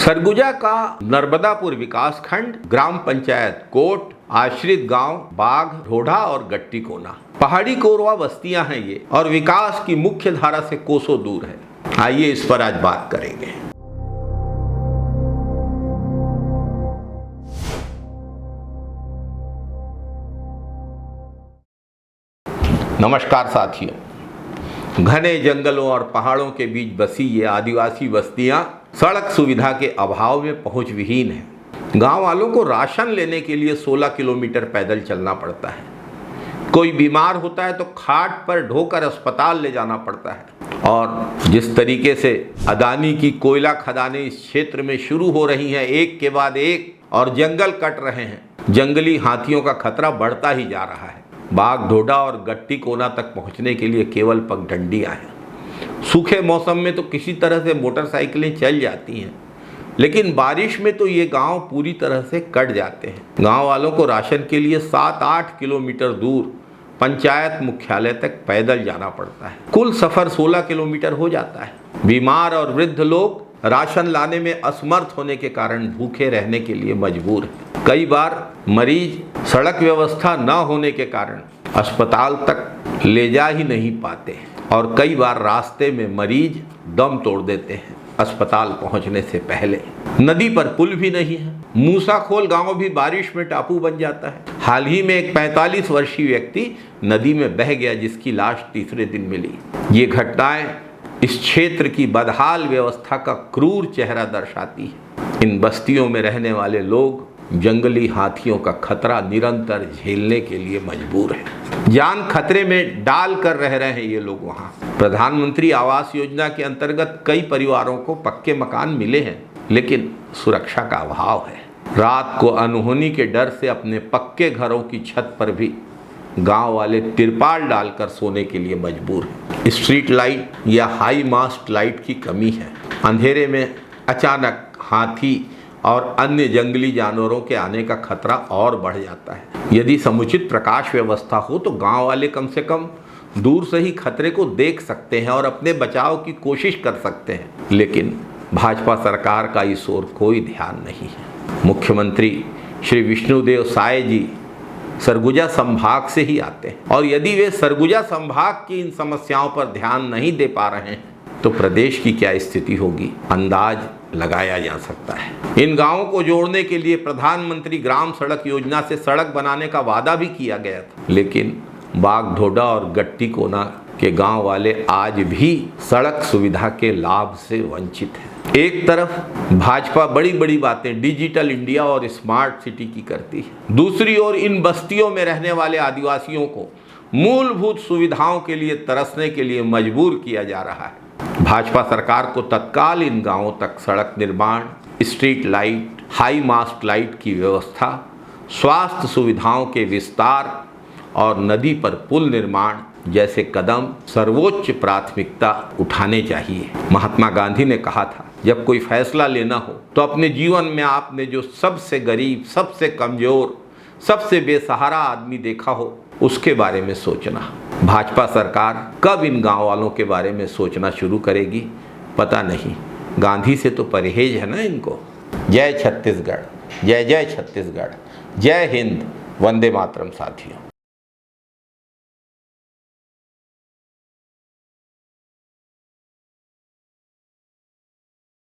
सरगुजा का नर्मदापुर विकास खंड, ग्राम पंचायत कोट, आश्रित गांव बाघ, ढोढ़ा और गट्टी कोना पहाड़ी कोरवा बस्तियां हैं ये, और विकास की मुख्य धारा से कोसों दूर है। आइए इस पर आज बात करेंगे। नमस्कार साथियों, घने जंगलों और पहाड़ों के बीच बसी ये आदिवासी बस्तियां सड़क सुविधा के अभाव में पहुंच विहीन हैं। गांव वालों को राशन लेने के लिए 16 किलोमीटर पैदल चलना पड़ता है। कोई बीमार होता है तो खाट पर ढोकर अस्पताल ले जाना पड़ता है। और जिस तरीके से अदानी की कोयला खदानें इस क्षेत्र में शुरू हो रही हैं, एक के बाद एक, और जंगल कट रहे हैं, जंगली हाथियों का खतरा बढ़ता ही जा रहा है। बाघ, ढोढ़ा और गट्टी कोना तक पहुंचने के लिए केवल पगडंडियां हैं। सूखे मौसम में तो किसी तरह से मोटरसाइकिलें चल जाती हैं, लेकिन बारिश में तो ये गांव पूरी तरह से कट जाते हैं। गांव वालों को राशन के लिए 7-8 किलोमीटर दूर पंचायत मुख्यालय तक पैदल जाना पड़ता है। कुल सफर 16 किलोमीटर हो जाता है। बीमार और वृद्ध लोग राशन लाने में असमर्थ होने के कारण भूखे रहने के लिए मजबूर हैं। कई बार मरीज सड़क व्यवस्था न होने के कारण अस्पताल तक ले जा ही नहीं पाते हैं, और कई बार रास्ते में मरीज दम तोड़ देते हैं अस्पताल पहुंचने से पहले। नदी पर पुल भी नहीं है। मूसाखोल गांव भी बारिश में टापू बन जाता है। हाल ही में एक 45 वर्षीय व्यक्ति नदी में बह गया, जिसकी लाश तीसरे दिन मिली। ये घटनाएं इस क्षेत्र की बदहाल व्यवस्था का क्रूर चेहरा दर्शाती है। इन बस्तियों में रहने वाले लोग जंगली हाथियों का खतरा निरंतर झेलने के लिए मजबूर हैं। जान खतरे में डाल कर रह रहे हैं ये लोग वहाँ। प्रधानमंत्री आवास योजना के अंतर्गत कई परिवारों को पक्के मकान मिले हैं, लेकिन सुरक्षा का अभाव है। रात को अनहोनी के डर से अपने पक्के घरों की छत पर भी गांव वाले तिरपाल डालकर सोने के लिए मजबूर हैं। स्ट्रीट लाइट या हाई मास्ट लाइट की कमी है। अंधेरे में अचानक हाथी और अन्य जंगली जानवरों के आने का खतरा और बढ़ जाता है। यदि समुचित प्रकाश व्यवस्था हो तो गांव वाले कम से कम दूर से ही खतरे को देख सकते हैं और अपने बचाव की कोशिश कर सकते हैं, लेकिन भाजपा सरकार का इस ओर कोई ध्यान नहीं है। मुख्यमंत्री श्री विष्णुदेव साय जी सरगुजा संभाग से ही आते हैं, और यदि वे सरगुजा संभाग की इन समस्याओं पर ध्यान नहीं दे पा रहे हैं तो प्रदेश की क्या स्थिति होगी, अंदाज लगाया जा सकता है। इन गांवों को जोड़ने के लिए प्रधानमंत्री ग्राम सड़क योजना से सड़क बनाने का वादा भी किया गया था, लेकिन बाघ, ढोढ़ा और गट्टी कोना के गांव वाले आज भी सड़क सुविधा के लाभ से वंचित हैं। एक तरफ भाजपा बड़ी बड़ी बातें डिजिटल इंडिया और स्मार्ट सिटी की करती है, दूसरी ओर इन बस्तियों में रहने वाले आदिवासियों को मूलभूत सुविधाओं के लिए तरसने के लिए मजबूर किया जा रहा है। भाजपा सरकार को तत्काल इन गांवों तक सड़क निर्माण, street light, high mast light की व्यवस्था, स्वास्थ्य सुविधाओं के विस्तार और नदी पर पुल निर्माण जैसे कदम सर्वोच्च प्राथमिकता उठाने चाहिए। महात्मा गांधी ने कहा था, जब कोई फैसला लेना हो तो अपने जीवन में आपने जो सबसे गरीब, सबसे कमजोर, सबसे बेसहारा आदमी देखा हो उसके बारे में सोचना। भाजपा सरकार कब इन गांव वालों के बारे में सोचना शुरू करेगी पता नहीं। गांधी से तो परहेज है ना इनको। जय छत्तीसगढ़, जय जय छत्तीसगढ़, जय हिंद, वंदे मातरम साथियों।